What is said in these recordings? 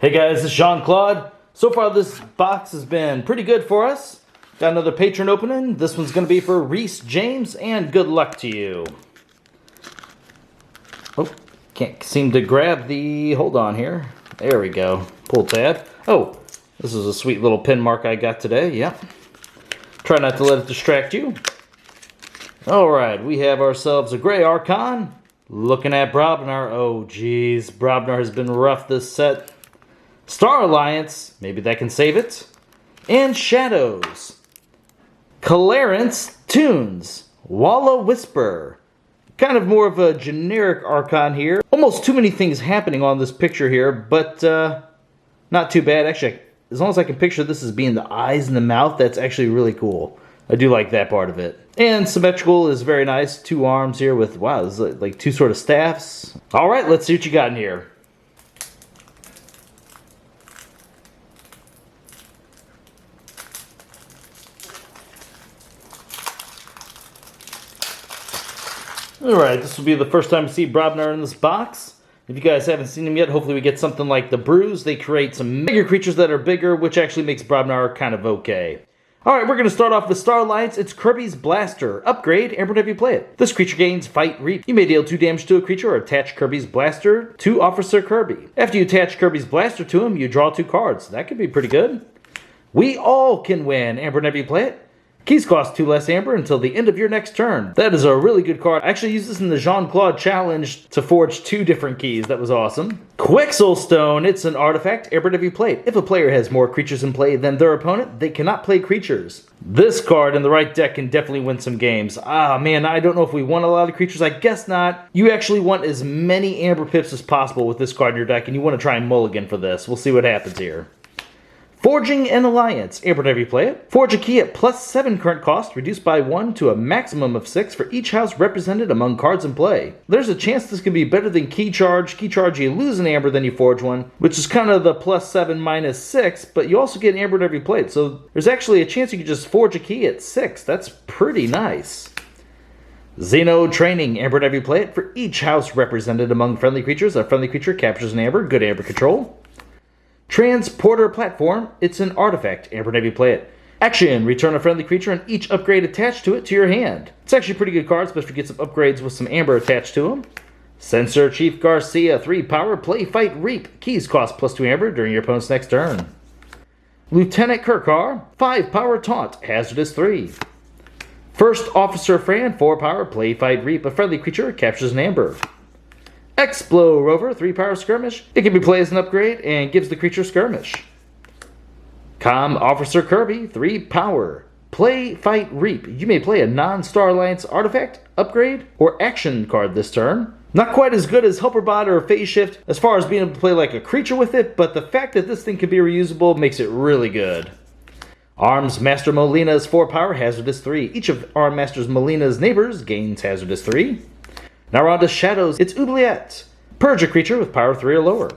Hey guys, this is Claude. So far this box has been pretty good for us. Got another patron opening. This one's going to be for Rhys James, and good luck to you. Oh, can't seem to grab the... Hold on here. There we go. Pull tab. Oh, this is a sweet little pin mark I got today. Yep. Try not to let it distract you. Alright, we have ourselves a Gray Archon. Looking at Brobnar. Oh, geez. Brobnar has been rough this set. Star Alliance, maybe that can save it. And Shadows. Clarence Tunes. Walla Whisper. Kind of more of a generic Archon here. Almost too many things happening on this picture here, but not too bad. Actually, as long as I can picture this as being the eyes and the mouth, that's actually really cool. I do like that part of it. And symmetrical is very nice. Two arms here with, wow, this is like two sort of staffs. Alright, let's see what you got in here. Alright, this will be the first time to see Brobnar in this box. If you guys haven't seen him yet, hopefully we get something like the Bruise. They create some bigger creatures that are bigger, which actually makes Brobnar kind of okay. Alright, we're going to start off with Star Alliance. It's Kirby's Blaster. Upgrade, Aember whenever you play it. This creature gains Fight Reap. You may deal 2 damage to a creature or attach Kirby's Blaster to Officer Kirby. After you attach Kirby's Blaster to him, you draw 2 cards. That could be pretty good. We all can win, Aember whenever you play it. Keys cost 2 less Aember until the end of your next turn. That is a really good card. I actually used this in the Jean-Claude challenge to forge 2 different keys. That was awesome. Quixelstone. It's an artifact. Aember whenever you play it. If a player has more creatures in play than their opponent, they cannot play creatures. This card in the right deck can definitely win some games. Ah, man, I don't know if we want a lot of creatures. I guess not. You actually want as many Aember pips as possible with this card in your deck, and you want to try and mulligan for this. We'll see what happens here. Forging an Alliance. Aember whenever you play it. Forge a key at +7 current cost, reduced by 1 to a maximum of 6 for each house represented among cards in play. There's a chance this can be better than Key Charge. Key Charge, you lose an Aember, then you forge one, which is kind of the +7 -6, but you also get an Aember whenever you play it, so there's actually a chance you could just forge a key at 6. That's pretty nice. Xeno Training. Aember whenever you play it. For each house represented among friendly creatures, a friendly creature captures an Aember. Good Aember control. Transporter Platform. It's an artifact. Aember whenever you play it. Action. Return a friendly creature and each upgrade attached to it to your hand. It's actually a pretty good card, especially if you get some upgrades with some Aember attached to them. Censor Chief Garcia. 3 power. Play, Fight, Reap. Keys cost +2 Aember during your opponent's next turn. Lieutenant Kirkar. 5 power. Taunt. Hazardous 3. First Officer Fran. 4 power. Play, Fight, Reap. A friendly creature captures an Aember. Explo Rover, 3 power Skirmish. It can be played as an upgrade and gives the creature Skirmish. Com Officer Kirby, 3 power. Play, Fight, Reap. You may play a non-Star Alliance artifact, upgrade, or action card this turn. Not quite as good as Helper Bot or Phase Shift as far as being able to play like a creature with it, but the fact that this thing can be reusable makes it really good. Arms Master Molina's 4 power, Hazardous 3. Each of Arm Master Molina's neighbors gains Hazardous 3. Now we're on to Shadows. It's Oubliette. Purge a creature with power 3 or lower.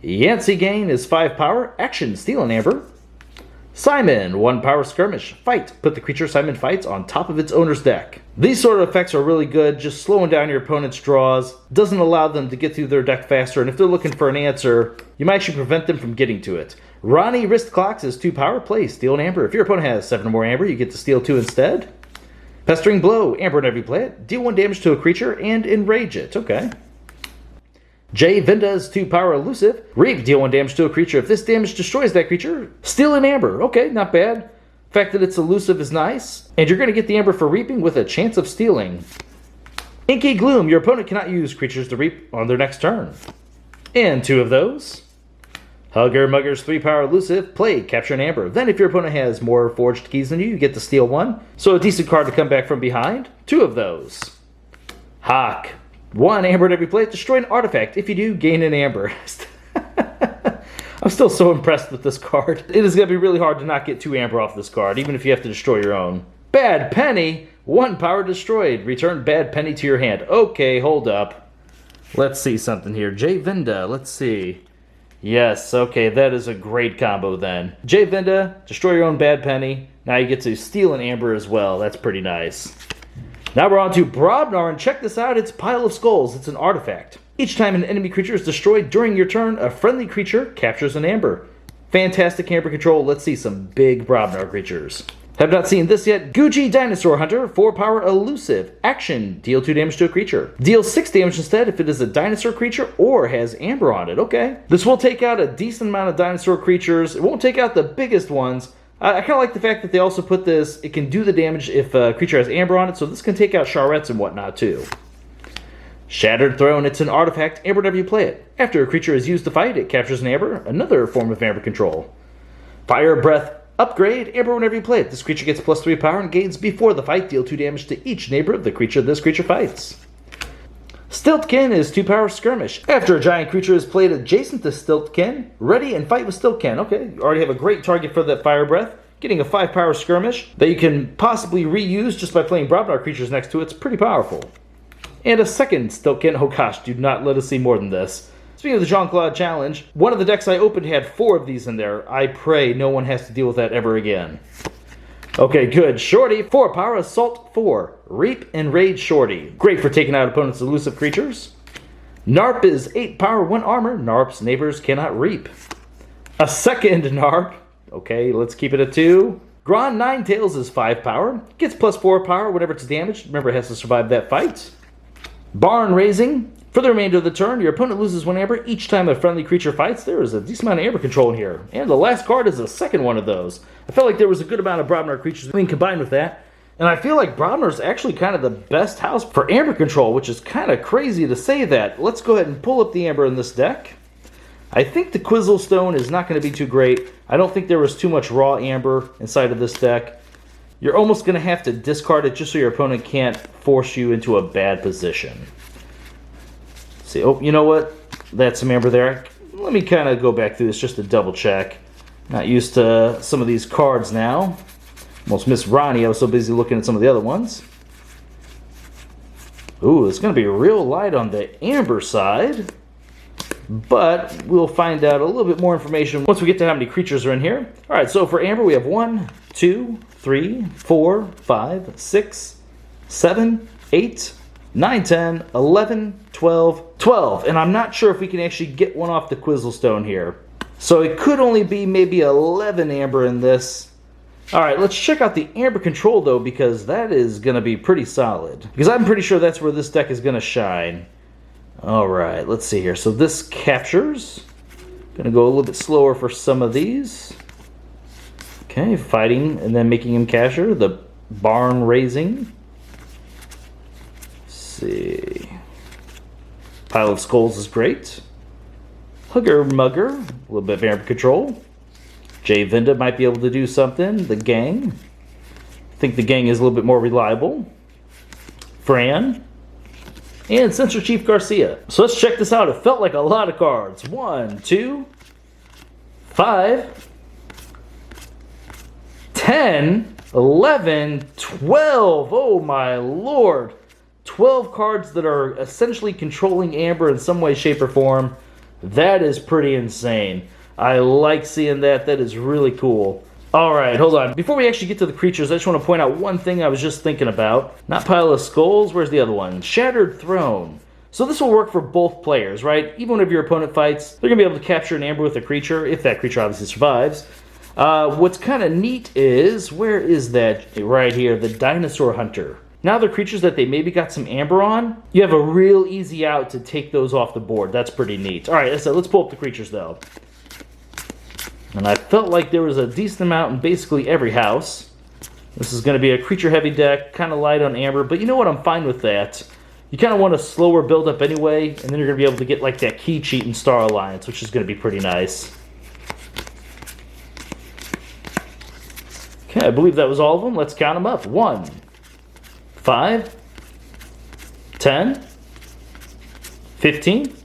Yancey Gain is 5 power. Action, steal an Aember. Simon, 1 power Skirmish. Fight. Put the creature Simon fights on top of its owner's deck. These sort of effects are really good. Just slowing down your opponent's draws doesn't allow them to get through their deck faster, and if they're looking for an answer, you might actually prevent them from getting to it. Ronnie Wrist Clocks is 2 power. Play, steal an Aember. If your opponent has 7 or more Aember, you get to steal 2 instead. Pestering Blow. Aember whenever you play it. Deal 1 damage to a creature and enrage it. Okay. Jay Venda's 2 power Elusive. Reap. Deal 1 damage to a creature. If this damage destroys that creature, steal an Aember. Okay, not bad. The fact that it's elusive is nice. And you're going to get the Aember for reaping with a chance of stealing. Inky Gloom. Your opponent cannot use creatures to reap on their next turn. And 2 of those. Hugger Mugger's 3 power Elusive. Play, capture an Aember. Then if your opponent has more forged keys than you, you get to steal 1. So a decent card to come back from behind. 2 of those. Hawk. 1 Aember whenever you play it. Destroy an artifact. If you do, gain an Aember. I'm still so impressed with this card. It is going to be really hard to not get 2 Aember off this card, even if you have to destroy your own. Bad Penny. 1 power destroyed. Return Bad Penny to your hand. Okay, hold up. Let's see something here. Jay Venda. Let's see. Yes, okay, that is a great combo then. Jay Venda, destroy your own Bad Penny. Now you get to steal an Aember as well. That's pretty nice. Now we're on to Brobnar, and check this out. It's Pile of Skulls. It's an artifact. Each time an enemy creature is destroyed during your turn, a friendly creature captures an Aember. Fantastic Aember control. Let's see some big Brobnar creatures. Have not seen this yet. Guji Dinosaur Hunter, 4 power elusive. Action, deal 2 damage to a creature. Deal 6 damage instead if it is a dinosaur creature or has Aember on it. Okay. This will take out a decent amount of dinosaur creatures. It won't take out the biggest ones. I kind of like the fact that they also put this, it can do the damage if a creature has Aember on it, so this can take out charrettes and whatnot too. Shattered Throne, it's an artifact, Aember whenever you play it. After a creature is used to fight, it captures an Aember, another form of Aember control. Fire Breath, upgrade, Aember whenever you play it. This creature gets +3 power and gains before the fight, deal 2 damage to each neighbor of the creature this creature fights. Stiltkin is 2 power skirmish. After a giant creature is played adjacent to Stiltkin, ready and fight with Stiltkin. Okay, you already have a great target for that Fire Breath. Getting a 5 power skirmish that you can possibly reuse just by playing Brobnar creatures next to it's pretty powerful. And a second Stiltkin. Oh gosh, do not let us see more than this. Speaking of the Jean-Claude Challenge, one of the decks I opened had 4 of these in there. I pray no one has to deal with that ever again. Okay, good. Shorty, 4 power, Assault 4. Reap and Raid Shorty. Great for taking out opponents' elusive creatures. Narp is 8 power, 1 armor. Narp's neighbors cannot reap. A second Narp. Okay, let's keep it at 2. Gron Ninetails is 5 power. Gets +4 power whenever it's damaged. Remember, it has to survive that fight. Barn Raising. For the remainder of the turn, your opponent loses 1 Aember each time a friendly creature fights. There is a decent amount of Aember control in here. And the last card is the second one of those. I felt like there was a good amount of Brobnar creatures being combined with that. And I feel like Brobnar is actually kind of the best house for Aember control, which is kind of crazy to say that. Let's go ahead and pull up the Aember in this deck. I think the Quizzlestone is not going to be too great. I don't think there was too much raw Aember inside of this deck. You're almost going to have to discard it just so your opponent can't force you into a bad position. See, oh, you know what? That's some Aember there. Let me kind of go back through this just to double check. Not used to some of these cards now. Almost missed Ronnie. I was so busy looking at some of the other ones. Ooh, it's going to be real light on the Aember side. But we'll find out a little bit more information once we get to how many creatures are in here. Alright, so for Aember we have 1, 2, 3, 4, 5, 6, 7, 8, 9, 10, 11, 12, 12. And I'm not sure if we can actually get one off the Quizzlestone here. So it could only be maybe 11 Aember in this. Alright, let's check out the Aember control though, because that is going to be pretty solid. Because I'm pretty sure that's where this deck is going to shine. Alright, let's see here. So this captures. Going to go a little bit slower for some of these. Okay, fighting and then making him capture. The Barn Raising. Let's see. Pile of Skulls is great. Hugger Mugger, a little bit of Aember control. Jay Vinda might be able to do something. The Gang. I think the Gang is a little bit more reliable. Fran. And Sensor Chief Garcia. So let's check this out. It felt like a lot of cards. 1, 2, 5, 10, 11, 12. Oh my lord. 12 cards that are essentially controlling Aember in some way, shape, or form. That is pretty insane. I like seeing that. That is really cool. Alright, hold on. Before we actually get to the creatures, I just want to point out one thing I was just thinking about. Not Pile of Skulls. Where's the other one? Shattered Throne. So this will work for both players, right? Even whenever your opponent fights, they're going to be able to capture an Aember with a creature, if that creature obviously survives. What's kind of neat is, where is that? Right here, the Dinosaur Hunter. Now the creatures that they maybe got some Aember on, you have a real easy out to take those off the board. That's pretty neat. Alright, so let's pull up the creatures though. And I felt like there was a decent amount in basically every house. This is going to be a creature-heavy deck, kind of light on Aember, but you know what? I'm fine with that. You kind of want a slower build-up anyway, and then you're going to be able to get like that key cheat in Star Alliance, which is going to be pretty nice. Okay, I believe that was all of them. Let's count them up. 1, 5, 10, 15,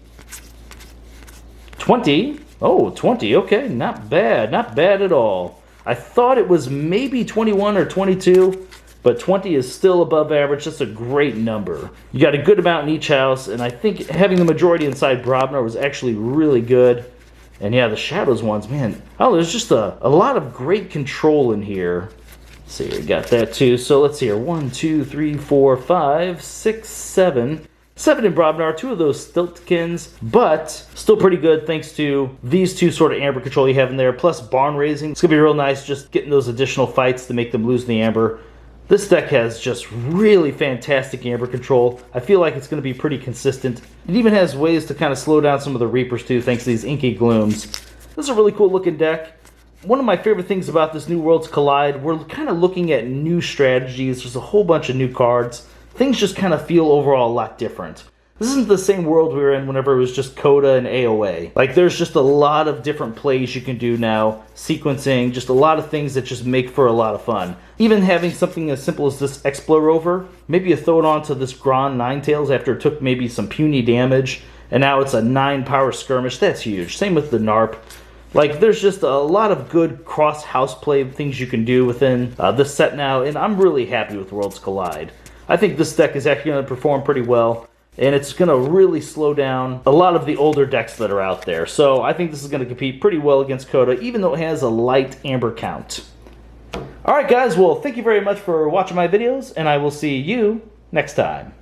20... Oh, 20. Okay, not bad. Not bad at all. I thought it was maybe 21 or 22, but 20 is still above average. That's a great number. You got a good amount in each house, and I think having the majority inside Brobnar was actually really good. And yeah, the Shadows ones, man. Oh, there's just a lot of great control in here. Let's see, we got that too. So let's see here. 1, 2, 3, 4, 5, 6, 7. 7 in Brobnar, 2 of those Stiltkins, but still pretty good thanks to these 2 sort of Aember control you have in there, plus Barn Raising. It's going to be real nice just getting those additional fights to make them lose the Aember. This deck has just really fantastic Aember control. I feel like it's going to be pretty consistent. It even has ways to kind of slow down some of the Reapers too, thanks to these Inky Glooms. This is a really cool looking deck. One of my favorite things about this New Worlds Collide, we're kind of looking at new strategies. There's a whole bunch of new cards. Things just kind of feel overall a lot different. This isn't the same world we were in whenever it was just Coda and AOA. Like, there's just a lot of different plays you can do now, sequencing, just a lot of things that just make for a lot of fun. Even having something as simple as this Explorer Rover, maybe you throw it onto this Grand Ninetails after it took maybe some puny damage, and now it's a 9 power skirmish. That's huge. Same with the NARP. Like, there's just a lot of good cross-house play things you can do within this set now, and I'm really happy with Worlds Collide. I think this deck is actually going to perform pretty well, and it's going to really slow down a lot of the older decks that are out there. So I think this is going to compete pretty well against Coda, even though it has a light Aember count. Alright guys, well, thank you very much for watching my videos, and I will see you next time.